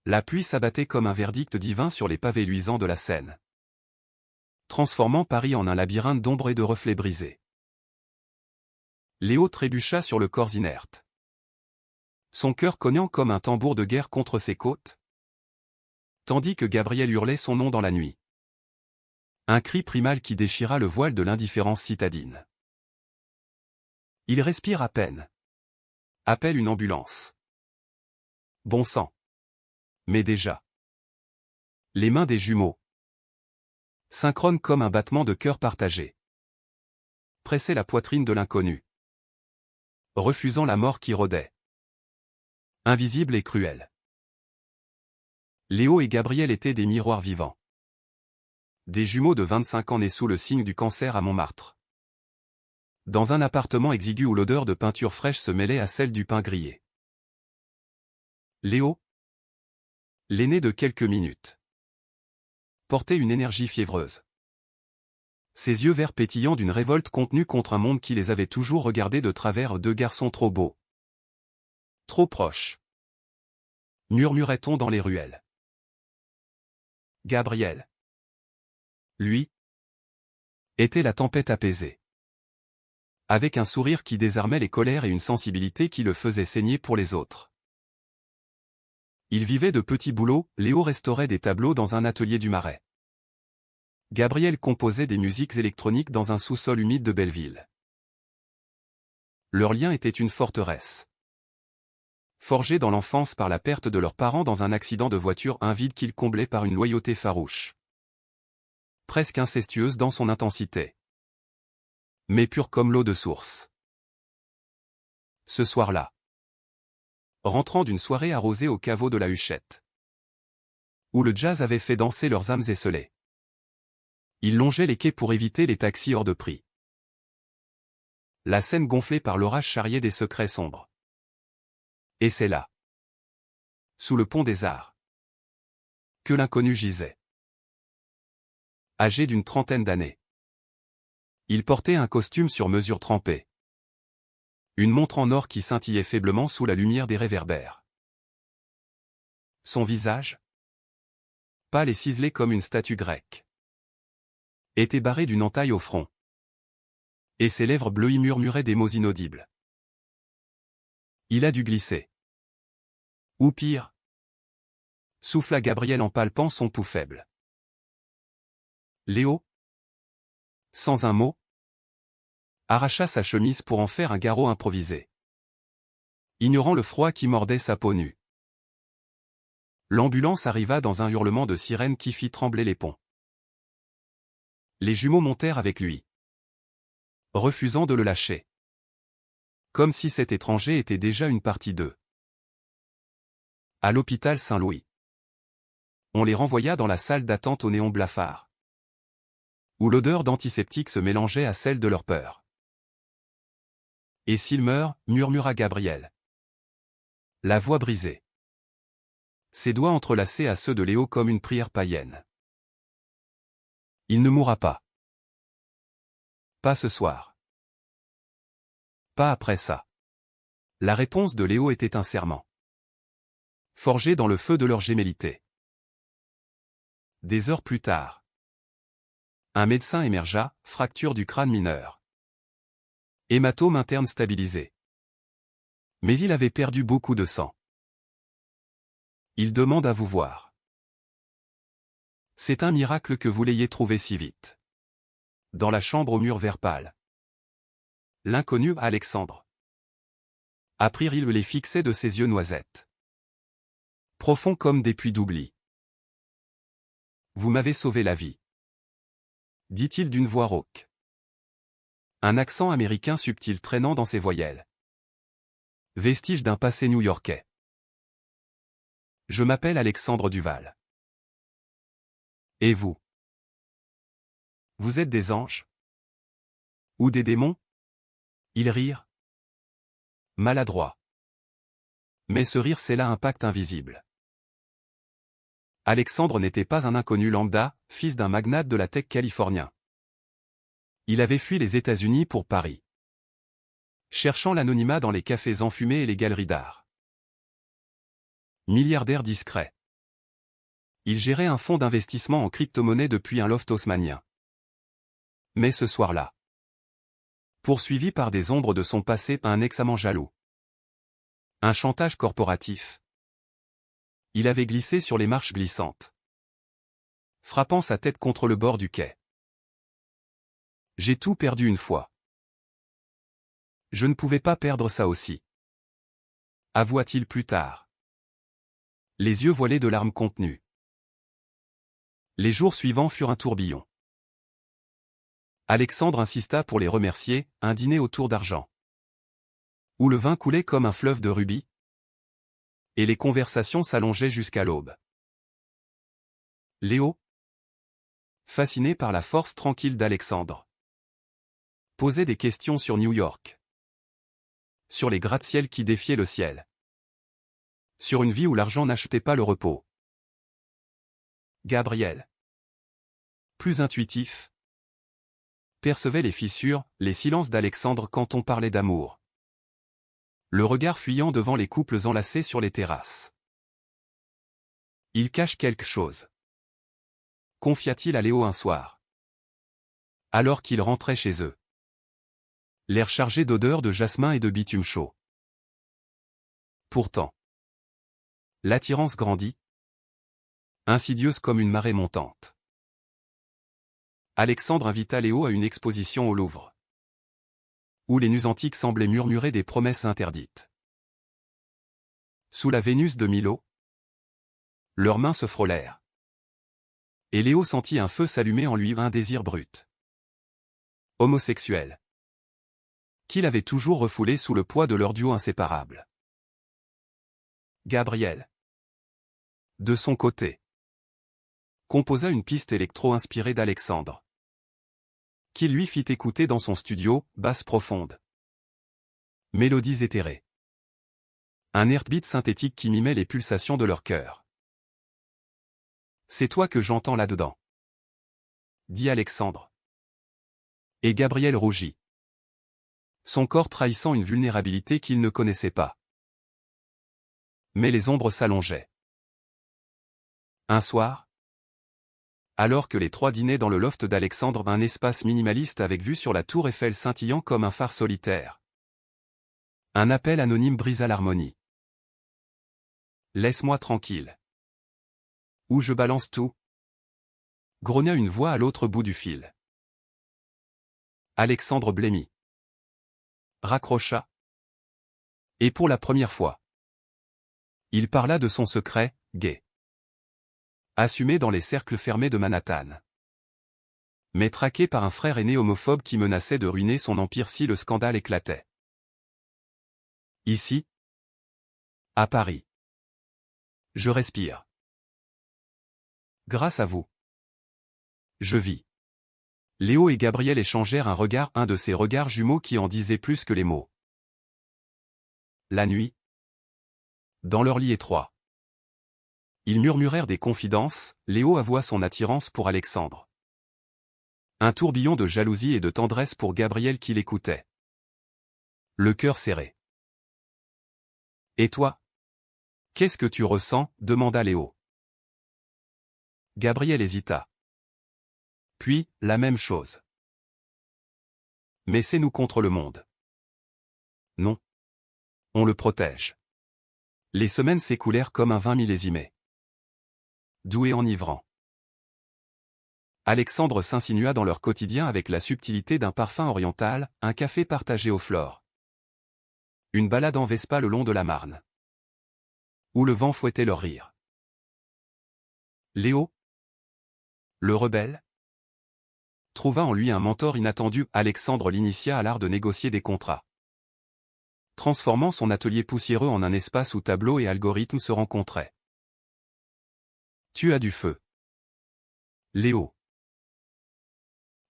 La pluie s'abattait comme un verdict divin sur les pavés luisants de la Seine, transformant Paris en un labyrinthe d'ombres et de reflets brisés. Léo trébucha sur le corps inerte, son cœur cognant comme un tambour de guerre contre ses côtes, tandis que Gabriel hurlait son nom dans la nuit. Un cri primal qui déchira le voile de l'indifférence citadine. Il respire à peine. Appelle une ambulance. Bon sang. Mais déjà. Les mains des jumeaux, synchrones comme un battement de cœur partagé, pressaient la poitrine de l'inconnu, refusant la mort qui rôdait, invisible et cruelle. Léo et Gabriel étaient des miroirs vivants. Des jumeaux de 25 ans nés sous le signe du cancer à Montmartre. Dans un appartement exigu où l'odeur de peinture fraîche se mêlait à celle du pain grillé. Léo, l'aîné de quelques minutes, portait une énergie fiévreuse. Ses yeux verts pétillants d'une révolte contenue contre un monde qui les avait toujours regardés de travers, deux garçons trop beaux, trop proches, murmurait-on dans les ruelles. Gabriel, lui, était la tempête apaisée, avec un sourire qui désarmait les colères et une sensibilité qui le faisait saigner pour les autres. Il vivait de petits boulots, Léo restaurait des tableaux dans un atelier du Marais. Gabriel composait des musiques électroniques dans un sous-sol humide de Belleville. Leur lien était une forteresse, forgée dans l'enfance par la perte de leurs parents dans un accident de voiture, un vide qu'ils comblaient par une loyauté farouche, presque incestueuse dans son intensité, mais pure comme l'eau de source. Ce soir-là, rentrant d'une soirée arrosée au caveau de la Huchette, où le jazz avait fait danser leurs âmes esselées, ils longeaient les quais pour éviter les taxis hors de prix. La Seine gonflée par l'orage charriait des secrets sombres. Et c'est là, sous le pont des Arts, que l'inconnu gisait. Âgé d'une trentaine d'années, il portait un costume sur mesure trempé, une montre en or qui scintillait faiblement sous la lumière des réverbères. Son visage, pâle et ciselé comme une statue grecque, était barré d'une entaille au front, et ses lèvres bleues y murmuraient des mots inaudibles. Il a dû glisser. Ou pire, souffla Gabriel en palpant son pouls faible. Léo, sans un mot, arracha sa chemise pour en faire un garrot improvisé, ignorant le froid qui mordait sa peau nue. L'ambulance arriva dans un hurlement de sirène qui fit trembler les ponts. Les jumeaux montèrent avec lui, refusant de le lâcher, comme si cet étranger était déjà une partie d'eux. À l'hôpital Saint-Louis, on les renvoya dans la salle d'attente au néon blafard, où l'odeur d'antiseptique se mélangeait à celle de leur peur. Et s'il meurt, murmura Gabriel, la voix brisée, ses doigts entrelacés à ceux de Léo comme une prière païenne. Il ne mourra pas. Pas ce soir. Pas après ça. La réponse de Léo était un serment, forgé dans le feu de leur gémellité. Des heures plus tard, un médecin émergea, fracture du crâne mineure, hématome interne stabilisé. Mais il avait perdu beaucoup de sang. Il demande à vous voir. C'est un miracle que vous l'ayez trouvé si vite. Dans la chambre au mur vert pâle, l'inconnu Alexandre, April les fixait de ses yeux noisettes, profonds comme des puits d'oubli. Vous m'avez sauvé la vie, dit-il d'une voix rauque, un accent américain subtil traînant dans ses voyelles, vestige d'un passé new-yorkais. Je m'appelle Alexandre Duval. Et vous? Vous êtes des anges? Ou des démons? Ils rirent. Maladroit. Mais ce rire scella un pacte invisible. Alexandre n'était pas un inconnu lambda, fils d'un magnate de la tech californien. Il avait fui les États-Unis pour Paris, cherchant l'anonymat dans les cafés enfumés et les galeries d'art. Milliardaire discret, Il gérait un fonds d'investissement en crypto-monnaie depuis un loft haussmannien. Mais ce soir-là, poursuivi par des ombres de son passé, un ex-amant jaloux. Un chantage corporatif. Il avait glissé sur les marches glissantes, frappant sa tête contre le bord du quai. J'ai tout perdu une fois. Je ne pouvais pas perdre ça aussi, avoua-t-il plus tard, les yeux voilés de larmes contenues. Les jours suivants furent un tourbillon. Alexandre insista pour les remercier, un dîner autour d'argent, où le vin coulait comme un fleuve de rubis, et les conversations s'allongeaient jusqu'à l'aube. Léo, fasciné par la force tranquille d'Alexandre, posait des questions sur New York, sur les gratte-ciel qui défiaient le ciel, sur une vie où l'argent n'achetait pas le repos. Gabriel, plus intuitif, percevait les fissures, les silences d'Alexandre quand on parlait d'amour. Le regard fuyant devant les couples enlacés sur les terrasses. Il cache quelque chose, confia-t-il à Léo un soir, alors qu'ils rentraient chez eux, l'air chargé d'odeurs de jasmin et de bitume chaud. Pourtant, l'attirance grandit, insidieuse comme une marée montante. Alexandre invita Léo à une exposition au Louvre, où les nus antiques semblaient murmurer des promesses interdites. Sous la Vénus de Milo, leurs mains se frôlèrent. Et Léo sentit un feu s'allumer en lui, un désir brut, homosexuel, qu'il avait toujours refoulé sous le poids de leur duo inséparable. Gabriel, de son côté, composa une piste électro inspirée d'Alexandre, qu'il lui fit écouter dans son studio, basse profonde, mélodies éthérées, un heartbeat synthétique qui mimait les pulsations de leur cœur. C'est toi que j'entends là-dedans, dit Alexandre. Et Gabriel rougit, son corps trahissant une vulnérabilité qu'il ne connaissait pas. Mais les ombres s'allongeaient. Un soir, alors que les trois dînaient dans le loft d'Alexandre, un espace minimaliste avec vue sur la tour Eiffel scintillant comme un phare solitaire, un appel anonyme brisa l'harmonie. Laisse-moi tranquille. Ou je balance tout, grogna une voix à l'autre bout du fil. Alexandre blêmit, raccrocha, et pour la première fois, il parla de son secret, gay, assumé dans les cercles fermés de Manhattan, mais traqué par un frère aîné homophobe qui menaçait de ruiner son empire si le scandale éclatait. Ici, à Paris, je respire. Grâce à vous, je vis. Léo et Gabriel échangèrent un regard, un de ces regards jumeaux qui en disaient plus que les mots. La nuit, dans leur lit étroit, ils murmurèrent des confidences. Léo avoua son attirance pour Alexandre. Un tourbillon de jalousie et de tendresse pour Gabriel qui l'écoutait, le cœur serré. Et toi? Qu'est-ce que tu ressens? Demanda Léo. Gabriel hésita. Puis, la même chose. Mais c'est nous contre le monde. Non. On le protège. Les semaines s'écoulèrent comme un vin millésimé, doux et enivrant. Alexandre s'insinua dans leur quotidien avec la subtilité d'un parfum oriental, un café partagé aux fleurs, une balade en Vespa le long de la Marne, où le vent fouettait leur rire. Léo, le rebelle, trouva en lui un mentor inattendu. Alexandre l'initia à l'art de négocier des contrats, transformant son atelier poussiéreux en un espace où tableaux et algorithmes se rencontraient. Tu as du feu, Léo.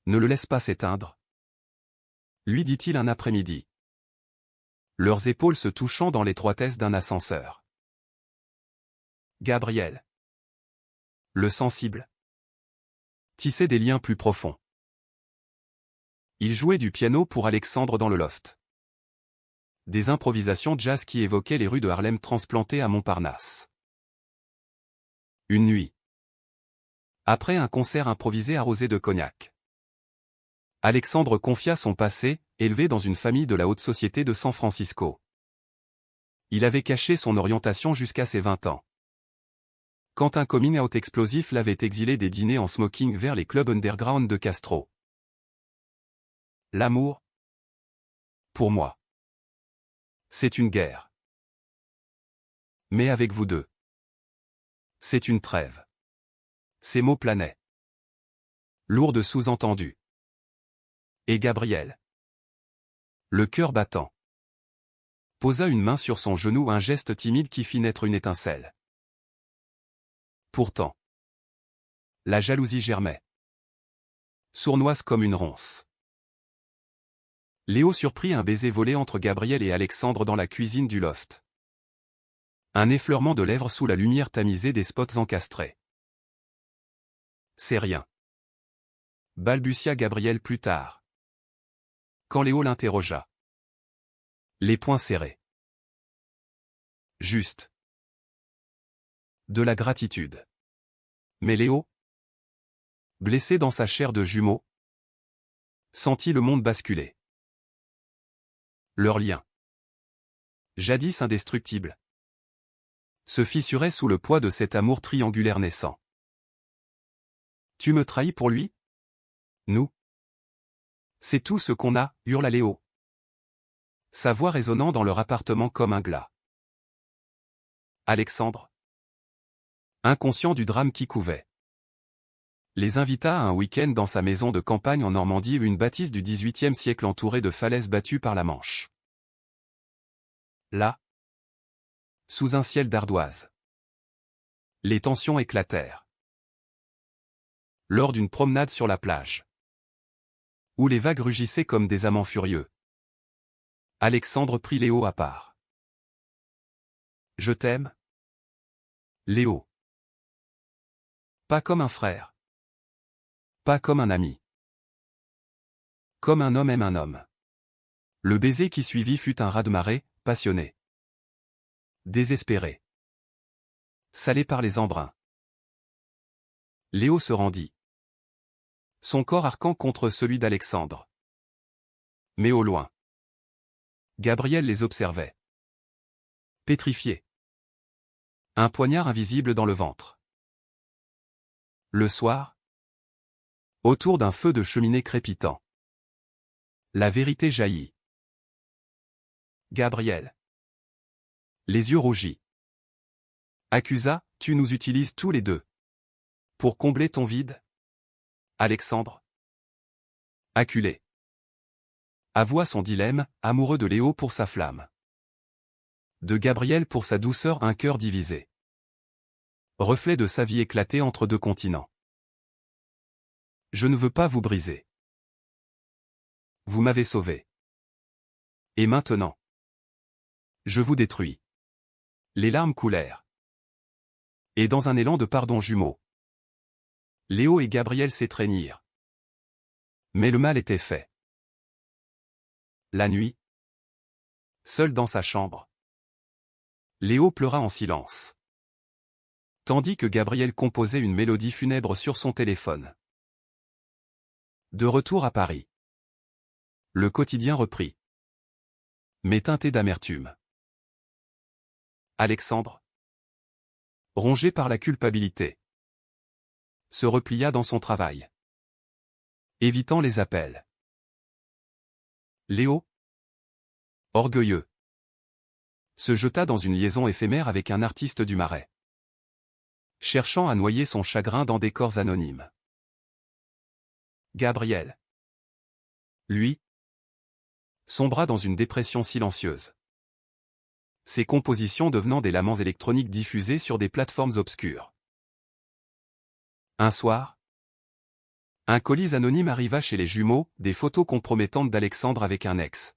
Ne le laisse pas s'éteindre, lui dit-il un après-midi, leurs épaules se touchant dans l'étroitesse d'un ascenseur. Gabriel, le sensible, tissait des liens plus profonds. Il jouait du piano pour Alexandre dans le loft. Des improvisations jazz qui évoquaient les rues de Harlem transplantées à Montparnasse. Une nuit, Après un concert improvisé arrosé de cognac. Alexandre confia son passé, élevé dans une famille de la haute société de San Francisco. Il avait caché son orientation jusqu'à ses 20 ans. Quand un coming out explosif l'avait exilé des dîners en smoking vers les clubs underground de Castro. L'amour, pour moi, c'est une guerre. Mais avec vous deux, c'est une trêve. Ces mots planaient. Lourds de sous-entendus. Et Gabriel, le cœur battant, posa une main sur son genou, un geste timide qui fit naître une étincelle. Pourtant, la jalousie germait. Sournoise comme une ronce. Léo surprit un baiser volé entre Gabriel et Alexandre dans la cuisine du loft. Un effleurement de lèvres sous la lumière tamisée des spots encastrés. C'est rien, balbutia Gabriel plus tard, quand Léo l'interrogea. Les poings serrés. Juste. De la gratitude. Mais Léo, blessé dans sa chair de jumeau, sentit le monde basculer. Leur lien, jadis indestructible, se fissurait sous le poids de cet amour triangulaire naissant. Tu me trahis pour lui? Nous? C'est tout ce qu'on a, hurla Léo, sa voix résonnant dans leur appartement comme un glas. Alexandre, inconscient du drame qui couvait, les invita à un week-end dans sa maison de campagne en Normandie, une bâtisse du XVIIIe siècle entourée de falaises battues par la Manche. Là, sous un ciel d'ardoise, les tensions éclatèrent. Lors d'une promenade sur la plage, où les vagues rugissaient comme des amants furieux, Alexandre prit Léo à part. Je t'aime, Léo. Pas comme un frère. Pas comme un ami. Comme un homme aime un homme. Le baiser qui suivit fut un raz-de-marée, passionné. Désespéré. Salé par les embruns. Léo se rendit. Son corps arquant contre celui d'Alexandre. Mais au loin, Gabriel les observait. Pétrifié. Un poignard invisible dans le ventre. Le soir, autour d'un feu de cheminée crépitant, la vérité jaillit. Gabriel, les yeux rougis, accusa, tu nous utilises tous les deux. Pour combler ton vide? Alexandre, acculé, avoua son dilemme, amoureux de Léo pour sa flamme. De Gabriel pour sa douceur, un cœur divisé. Reflet de sa vie éclatée entre deux continents. Je ne veux pas vous briser. Vous m'avez sauvé. Et maintenant, je vous détruis. Les larmes coulèrent. Et dans un élan de pardon jumeau, Léo et Gabriel s'étreignirent. Mais le mal était fait. La nuit, seul dans sa chambre, Léo pleura en silence, tandis que Gabriel composait une mélodie funèbre sur son téléphone. De retour à Paris, le quotidien reprit, mais teinté d'amertume. Alexandre, rongé par la culpabilité, se replia dans son travail, évitant les appels. Léo, orgueilleux, se jeta dans une liaison éphémère avec un artiste du Marais, cherchant à noyer son chagrin dans des corps anonymes. Gabriel, lui, sombra dans une dépression silencieuse, ses compositions devenant des laments électroniques diffusés sur des plateformes obscures. Un soir, un colis anonyme arriva chez les jumeaux, des photos compromettantes d'Alexandre avec un ex.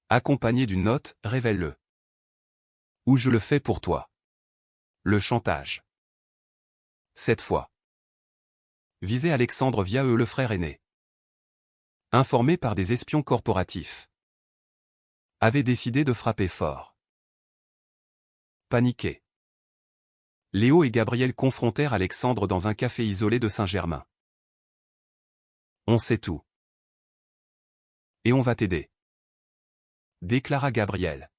Accompagné d'une note, révèle-le. Ou je le fais pour toi. Le chantage. Cette fois, visait Alexandre via eux, le frère aîné. Informé par des espions corporatifs, avait décidé de frapper fort. Paniqué, Léo et Gabriel confrontèrent Alexandre dans un café isolé de Saint-Germain. On sait tout. Et on va t'aider, déclara Gabriel.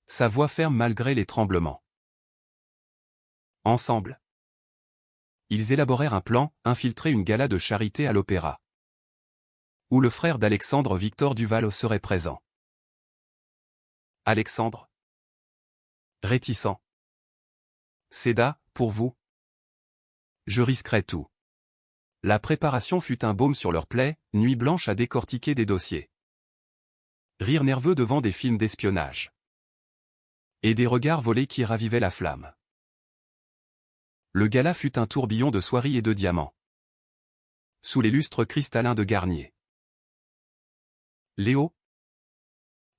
Sa voix ferme malgré les tremblements. Ensemble, ils élaborèrent un plan, infiltrer une gala de charité à l'Opéra, où le frère d'Alexandre, Victor Duval, serait présent. Alexandre, réticent. Céda, pour vous. Je risquerais tout. La préparation fut un baume sur leurs plaies, nuit blanche à décortiquer des dossiers. Rire nerveux devant des films d'espionnage. Et des regards volés qui ravivaient la flamme. Le gala fut un tourbillon de soieries et de diamants. Sous les lustres cristallins de Garnier. Léo,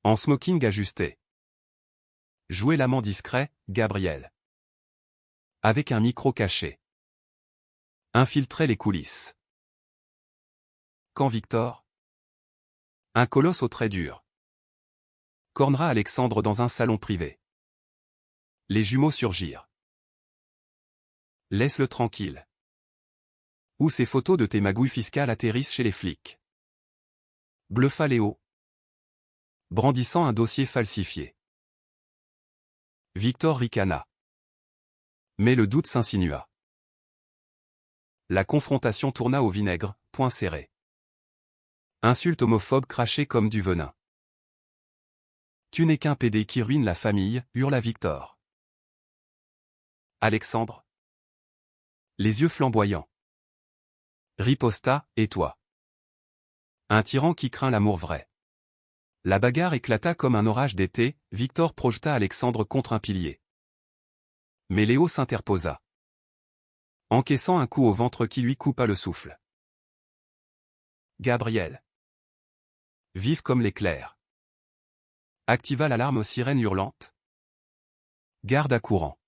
en smoking ajusté, jouait l'amant discret, Gabriel, avec un micro caché, infiltrait les coulisses. Quand Victor, un colosse aux traits durs, cornera Alexandre dans un salon privé. Les jumeaux surgirent. Laisse-le tranquille. Où ces photos de tes magouilles fiscales atterrissent chez les flics. Bluffa Léo, brandissant un dossier falsifié. Victor ricana. Mais le doute s'insinua. La confrontation tourna au vinaigre, poing serré. Insulte homophobe crachée comme du venin. Tu n'es qu'un PD qui ruine la famille, hurla Victor. Alexandre, les yeux flamboyants, riposta, et toi? Un tyran qui craint l'amour vrai. La bagarre éclata comme un orage d'été, Victor projeta Alexandre contre un pilier. Mais Léo s'interposa, encaissant un coup au ventre qui lui coupa le souffle. Gabriel, vive comme l'éclair, activa l'alarme aux sirènes hurlantes. Garde à courant.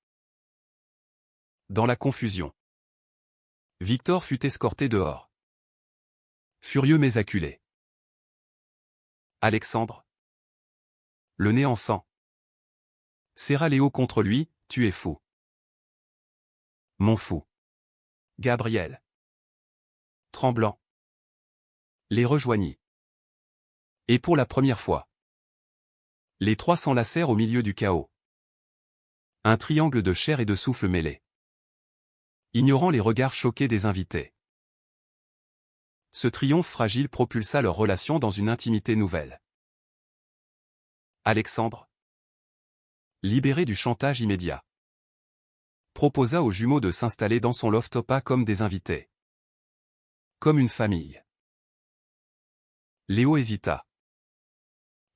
Dans la confusion, Victor fut escorté dehors. Furieux mais acculé. Alexandre, le nez en sang, serra Léo contre lui, tu es fou. Mon fou. Gabriel, tremblant, les rejoignit. Et pour la première fois, les trois s'enlacèrent au milieu du chaos. Un triangle de chair et de souffle mêlés. Ignorant les regards choqués des invités. Ce triomphe fragile propulsa leur relation dans une intimité nouvelle. Alexandre, libéré du chantage immédiat, proposa aux jumeaux de s'installer dans son loft pas comme des invités. Comme une famille. Léo hésita.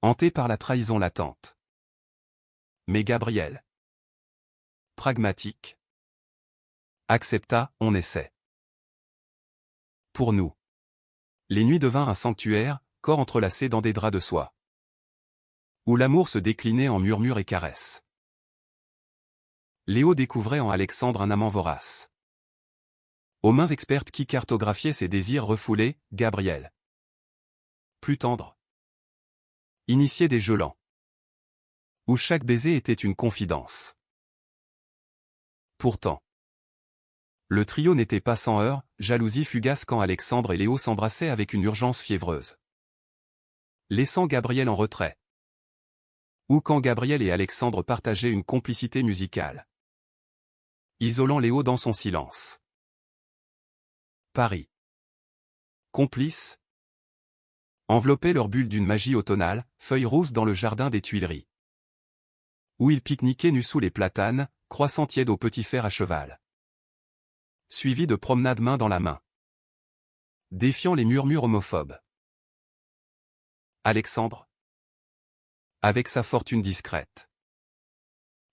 Hanté par la trahison latente. Mais Gabriel, pragmatique, accepta, on essaie. Pour nous. Les nuits devinrent un sanctuaire, corps entrelacés dans des draps de soie. Où l'amour se déclinait en murmures et caresses. Léo découvrait en Alexandre un amant vorace. Aux mains expertes qui cartographiaient ses désirs refoulés, Gabriel. Plus tendre. Initié des jeux lents. Où chaque baiser était une confidence. Pourtant, le trio n'était pas sans heurts, jalousie fugace quand Alexandre et Léo s'embrassaient avec une urgence fiévreuse. Laissant Gabriel en retrait. Ou quand Gabriel et Alexandre partageaient une complicité musicale. Isolant Léo dans son silence. Paris. Complices. Enveloppaient leur bulle d'une magie automnale, feuilles roses dans le jardin des Tuileries. Où ils pique-niquaient nus sous les platanes, croissant tiède au petit fer à cheval. Suivis de promenades main dans la main. Défiant les murmures homophobes. Alexandre, avec sa fortune discrète,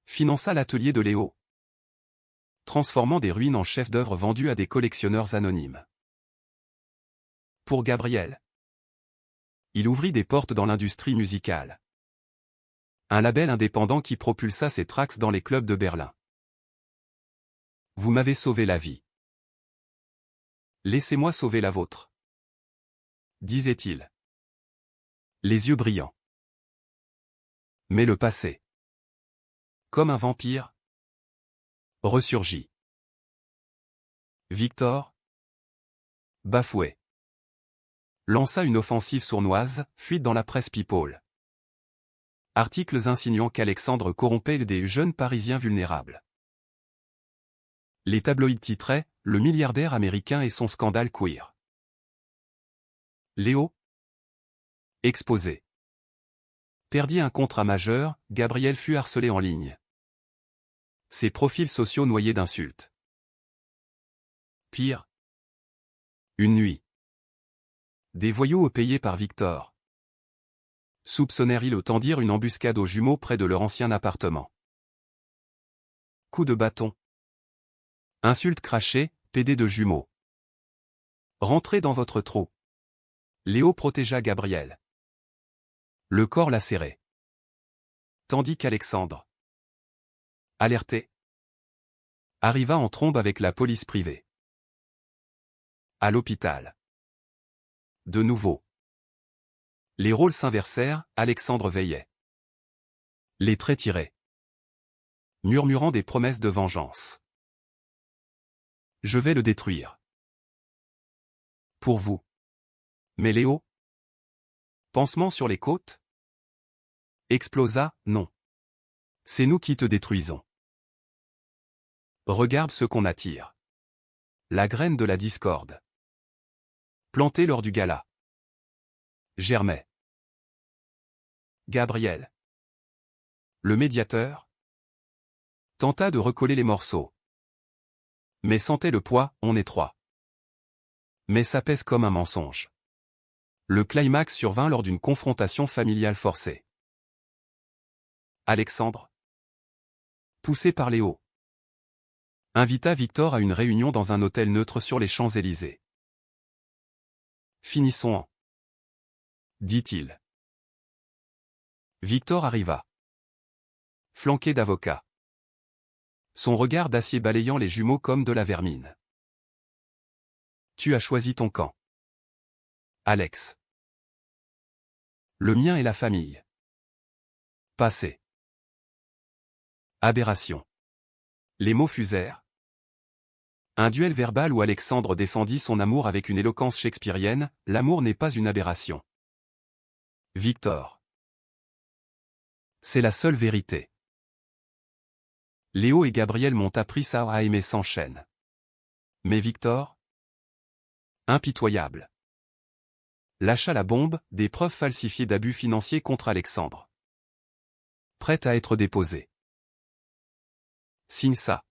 finança l'atelier de Léo, transformant des ruines en chefs-d'œuvre vendus à des collectionneurs anonymes. Pour Gabriel, il ouvrit des portes dans l'industrie musicale. Un label indépendant qui propulsa ses tracks dans les clubs de Berlin. Vous m'avez sauvé la vie. Laissez-moi sauver la vôtre, disait-il. Les yeux brillants. Mais le passé, comme un vampire, ressurgit. Victor, bafoué, lança une offensive sournoise, fuite dans la presse People. Articles insinuant qu'Alexandre corrompait des jeunes Parisiens vulnérables. Les tabloïds titraient « Le milliardaire américain et son scandale queer ». Léo, exposé, perdit un contrat majeur, Gabriel fut harcelé en ligne. Ses profils sociaux noyés d'insultes. Pire. Une nuit. Des voyous payés par Victor soupçonnèrent-ils autant dire une embuscade aux jumeaux près de leur ancien appartement. Coup de bâton. Insultes crachées, PD de jumeaux. Rentrez dans votre trou. Léo protégea Gabriel. Le corps lacéré. Tandis qu'Alexandre, alerté, arriva en trombe avec la police privée. À l'hôpital. De nouveau. Les rôles s'inversèrent, Alexandre veillait. Les traits tirés. Murmurant des promesses de vengeance. Je vais le détruire. Pour vous. Mais Léo? Pansement sur les côtes? Explosa, non. C'est nous qui te détruisons. Regarde ce qu'on attire. La graine de la discorde. Plantée lors du gala. Germait. Gabriel, le médiateur, tenta de recoller les morceaux. Mais sentait le poids, on est trois. Mais ça pèse comme un mensonge. Le climax survint lors d'une confrontation familiale forcée. Alexandre, poussé par Léo, invita Victor à une réunion dans un hôtel neutre sur les Champs-Élysées. Finissons en, dit-il. Victor arriva. Flanqué d'avocats. Son regard d'acier balayant les jumeaux comme de la vermine. Tu as choisi ton camp. Alex. Le mien et la famille. Passé. Aberration. Les mots fusèrent. Un duel verbal où Alexandre défendit son amour avec une éloquence shakespearienne, l'amour n'est pas une aberration. Victor. C'est la seule vérité. Léo et Gabriel m'ont appris ça à aimer sans chaîne. Mais Victor? Impitoyable. Lâcha la bombe, des preuves falsifiées d'abus financiers contre Alexandre. Prête à être déposée. Signe ça.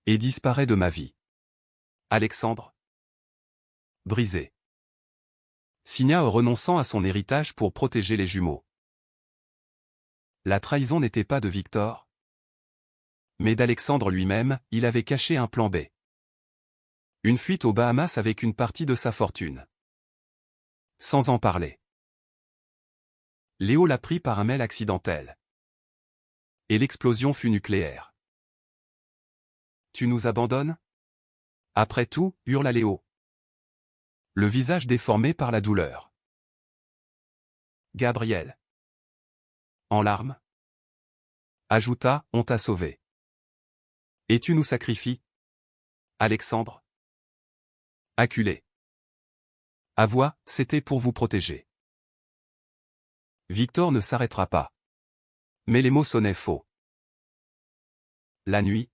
Et disparaît de ma vie. Alexandre? Brisé. Signa en renonçant à son héritage pour protéger les jumeaux. La trahison n'était pas de Victor, mais d'Alexandre lui-même, il avait caché un plan B. Une fuite aux Bahamas avec une partie de sa fortune. Sans en parler. Léo l'a pris par un mail accidentel. Et l'explosion fut nucléaire. Tu nous abandonnes? Après tout, hurla Léo. Le visage déformé par la douleur. Gabriel, en larmes, ajouta, on t'a sauvé. Et tu nous sacrifies? Alexandre, acculé. Avoua, c'était pour vous protéger. Victor ne s'arrêtera pas. Mais les mots sonnaient faux. La nuit.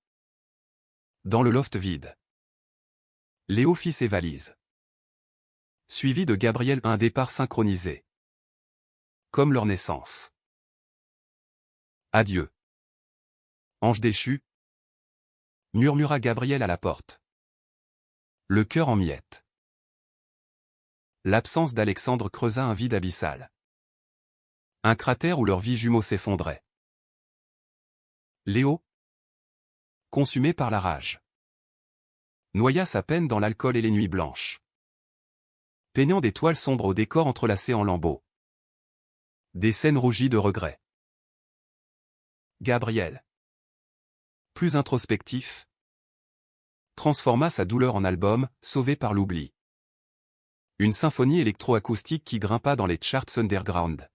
Dans le loft vide. Léo fit ses valises. Suivi de Gabriel un départ synchronisé. Comme leur naissance. Adieu. Ange déchu. Murmura Gabriel à la porte. Le cœur en miettes. L'absence d'Alexandre creusa un vide abyssal. Un cratère où leur vie jumeaux s'effondrait. Léo, consumé par la rage, noya sa peine dans l'alcool et les nuits blanches. Peignant des toiles sombres au décor entrelacé en lambeaux. Des scènes rougies de regret. Gabriel, plus introspectif, transforma sa douleur en album, sauvé par l'oubli. Une symphonie électroacoustique qui grimpa dans les charts underground.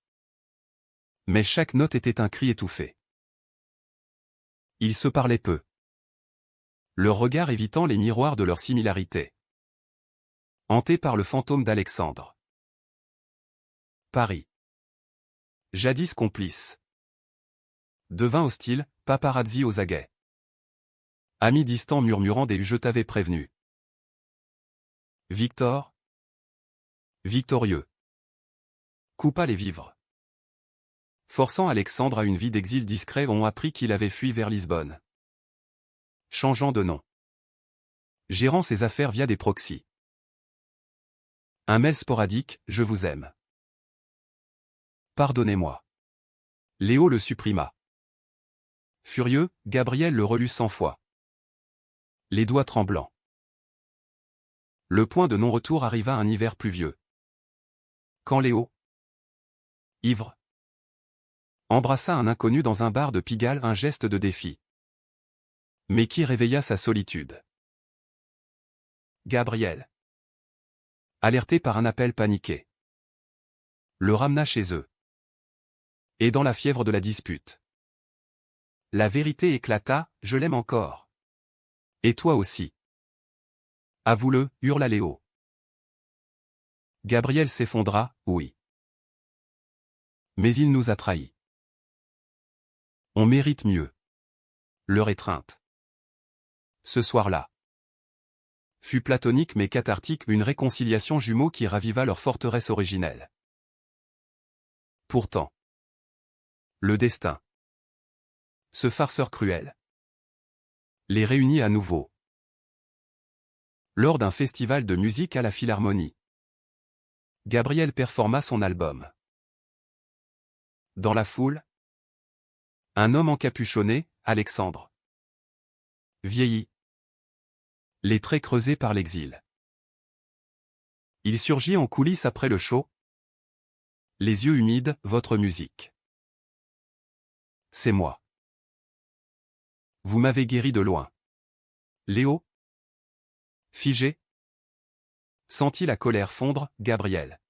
Mais chaque note était un cri étouffé. Ils se parlaient peu. leur regard évitant les miroirs de leur similarité. Hanté par le fantôme d'Alexandre. Paris. Jadis complice. Devint hostile, paparazzi aux aguets. Amis distants murmurant des « je t'avais prévenu ». Victor. Victorieux. Coupa les vivres. Forçant Alexandre à une vie d'exil discret, ont appris qu'il avait fui vers Lisbonne. Changeant de nom. Gérant ses affaires via des proxys. Un mail sporadique, je vous aime. Pardonnez-moi. Léo le supprima. Furieux, Gabriel le relut 100 fois. Les doigts tremblants. Le point de non-retour arriva un hiver pluvieux. Quand Léo, ivre, embrassa un inconnu dans un bar de Pigalle, un geste de défi. Mais qui réveilla sa solitude. Gabriel, alerté par un appel paniqué, le ramena chez eux. Et dans la fièvre de la dispute, la vérité éclata, je l'aime encore. Et toi aussi. Avoue-le, hurla Léo. Gabriel s'effondra, oui. Mais il nous a trahis. On mérite mieux. Leur étreinte. Ce soir-là fut platonique mais cathartique, une réconciliation jumeaux qui raviva leur forteresse originelle. Pourtant, le destin, ce farceur cruel, les réunit à nouveau. Lors d'un festival de musique à la Philharmonie, Gabriel performa son album. Dans la foule, un homme encapuchonné, Alexandre, vieilli, les traits creusés par l'exil. Il surgit en coulisses après le show, les yeux humides, votre musique. C'est moi. Vous m'avez guéri de loin. Léo, figé, sentit la colère fondre, Gabriel,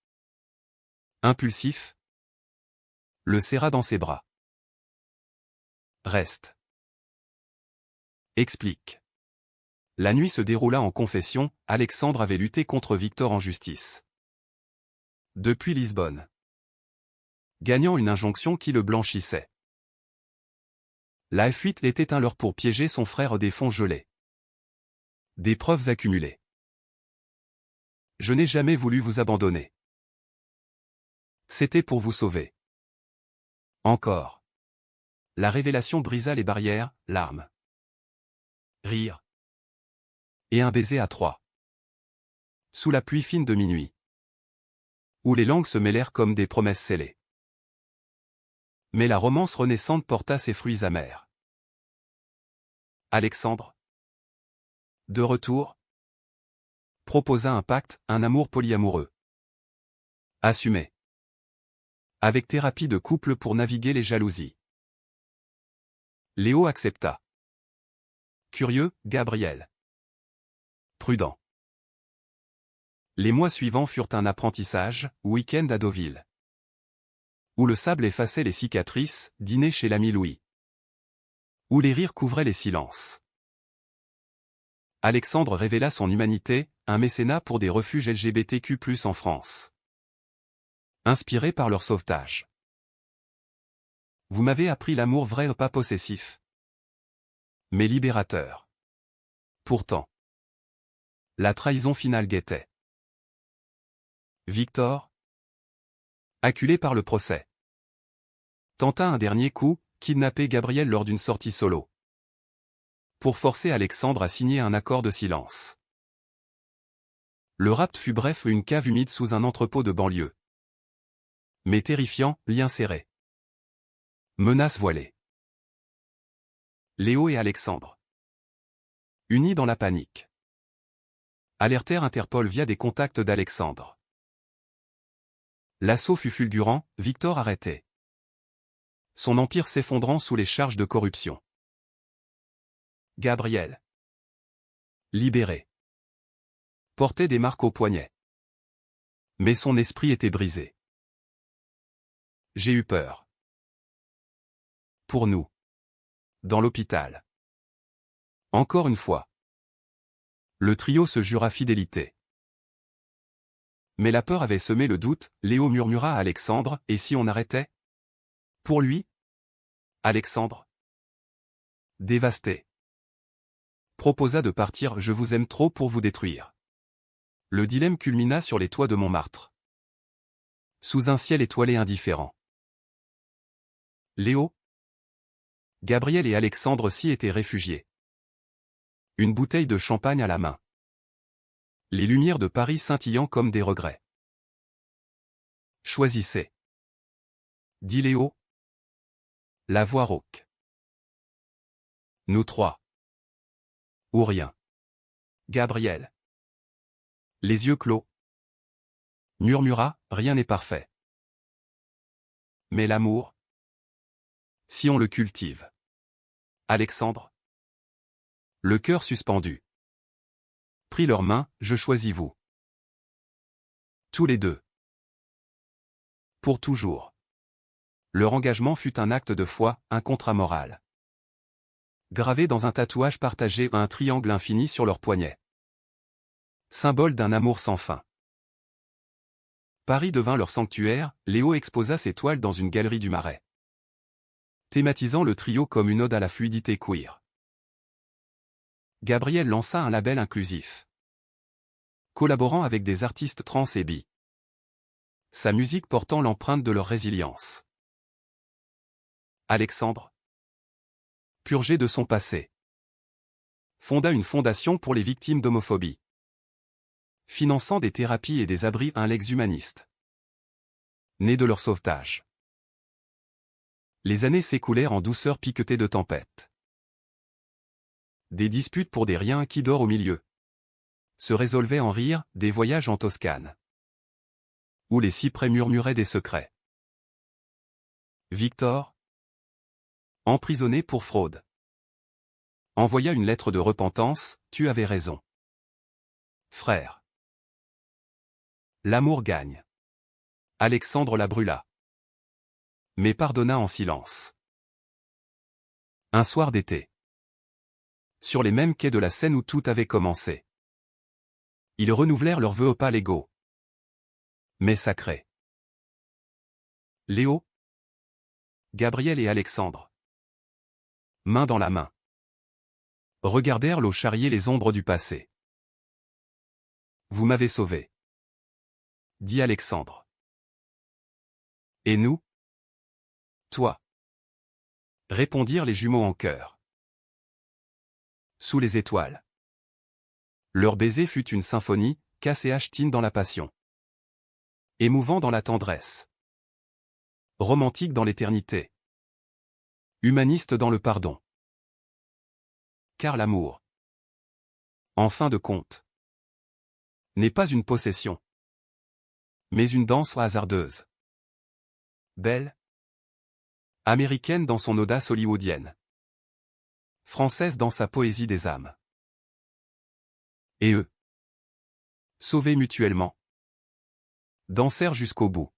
impulsif, le serra dans ses bras. Reste. Explique. La nuit se déroula en confession, Alexandre avait lutté contre Victor en justice. Depuis Lisbonne. Gagnant une injonction qui le blanchissait. La fuite était un leurre pour piéger son frère des fonds gelés. Des preuves accumulées. Je n'ai jamais voulu vous abandonner. C'était pour vous sauver. Encore. La révélation brisa les barrières, larmes, rire. Et un baiser à trois. Sous la pluie fine de minuit. Où les langues se mêlèrent comme des promesses scellées. Mais la romance renaissante porta ses fruits amers. Alexandre, de retour, proposa un pacte, un amour polyamoureux. Assumé. Avec thérapie de couple pour naviguer les jalousies. Léo accepta. Curieux, Gabriel. Prudent. Les mois suivants furent un apprentissage, week-end à Deauville. Où le sable effaçait les cicatrices, dîner chez l'ami Louis. Où les rires couvraient les silences. Alexandre révéla son humanité, un mécénat pour des refuges LGBTQ+ en France. Inspiré par leur sauvetage. Vous m'avez appris l'amour vrai, pas possessif. Mais libérateur. Pourtant. La trahison finale guettait. Victor, acculé par le procès, tenta un dernier coup, kidnapper Gabriel lors d'une sortie solo. Pour forcer Alexandre à signer un accord de silence. Le rapt fut bref, une cave humide sous un entrepôt de banlieue. Mais terrifiant, lien serré. Menace voilée. Léo et Alexandre, unis dans la panique, alertèrent Interpol via des contacts d'Alexandre. L'assaut fut fulgurant, Victor arrêté. Son empire s'effondrant sous les charges de corruption. Gabriel, libéré, portait des marques au poignet. Mais son esprit était brisé. J'ai eu peur. Pour nous. Dans l'hôpital. Encore une fois. Le trio se jura fidélité. Mais la peur avait semé le doute, Léo murmura à Alexandre, « Et si on arrêtait ?» Pour lui, Alexandre, dévasté, proposa de partir, « Je vous aime trop pour vous détruire. » Le dilemme culmina sur les toits de Montmartre. Sous un ciel étoilé indifférent. Léo, Gabriel et Alexandre s'y étaient réfugiés. Une bouteille de champagne à la main. Les lumières de Paris scintillant comme des regrets. « Choisissez. » dit Léo. La voix rauque. « Nous trois. » Ou rien. Gabriel, les yeux clos, murmura, « Rien n'est parfait. Mais l'amour, si on le cultive. » Alexandre, le cœur suspendu, prit leurs mains, « Je choisis vous. » Tous les deux. Pour toujours. Leur engagement fut un acte de foi, un contrat moral. Gravé dans un tatouage partagé, un triangle infini sur leur poignet. Symbole d'un amour sans fin. Paris devint leur sanctuaire, Léo exposa ses toiles dans une galerie du Marais. Thématisant le trio comme une ode à la fluidité queer. Gabriel lança un label inclusif. Collaborant avec des artistes trans et bi. Sa musique portant l'empreinte de leur résilience. Alexandre, purgé de son passé, fonda une fondation pour les victimes d'homophobie. Finançant des thérapies et des abris, un legs humaniste. Né de leur sauvetage. Les années s'écoulèrent en douceur piquetée de tempêtes. Des disputes pour des riens qui dorment au milieu. Se résolvaient en rire, des voyages en Toscane. Où les cyprès murmuraient des secrets. Victor, emprisonné pour fraude, envoya une lettre de repentance, « Tu avais raison. Frère. » L'amour gagne. Alexandre la brûla. Mais pardonna en silence. Un soir d'été. Sur les mêmes quais de la Seine où tout avait commencé. Ils renouvelèrent leurs vœux pas légaux. Mais sacrés. Léo, Gabriel et Alexandre, main dans la main, regardèrent l'eau charrier les ombres du passé. « Vous m'avez sauvé. » dit Alexandre. « Et nous ? » Toi. Répondirent les jumeaux en chœur. Sous les étoiles. Leur baiser fut une symphonie, Cass et Ashtyn dans la passion. Émouvant dans la tendresse. Romantique dans l'éternité. Humaniste dans le pardon. Car l'amour, en fin de compte, n'est pas une possession, mais une danse hasardeuse. Belle, américaine dans son audace hollywoodienne, française dans sa poésie des âmes. Et eux, sauvés mutuellement, dansèrent jusqu'au bout.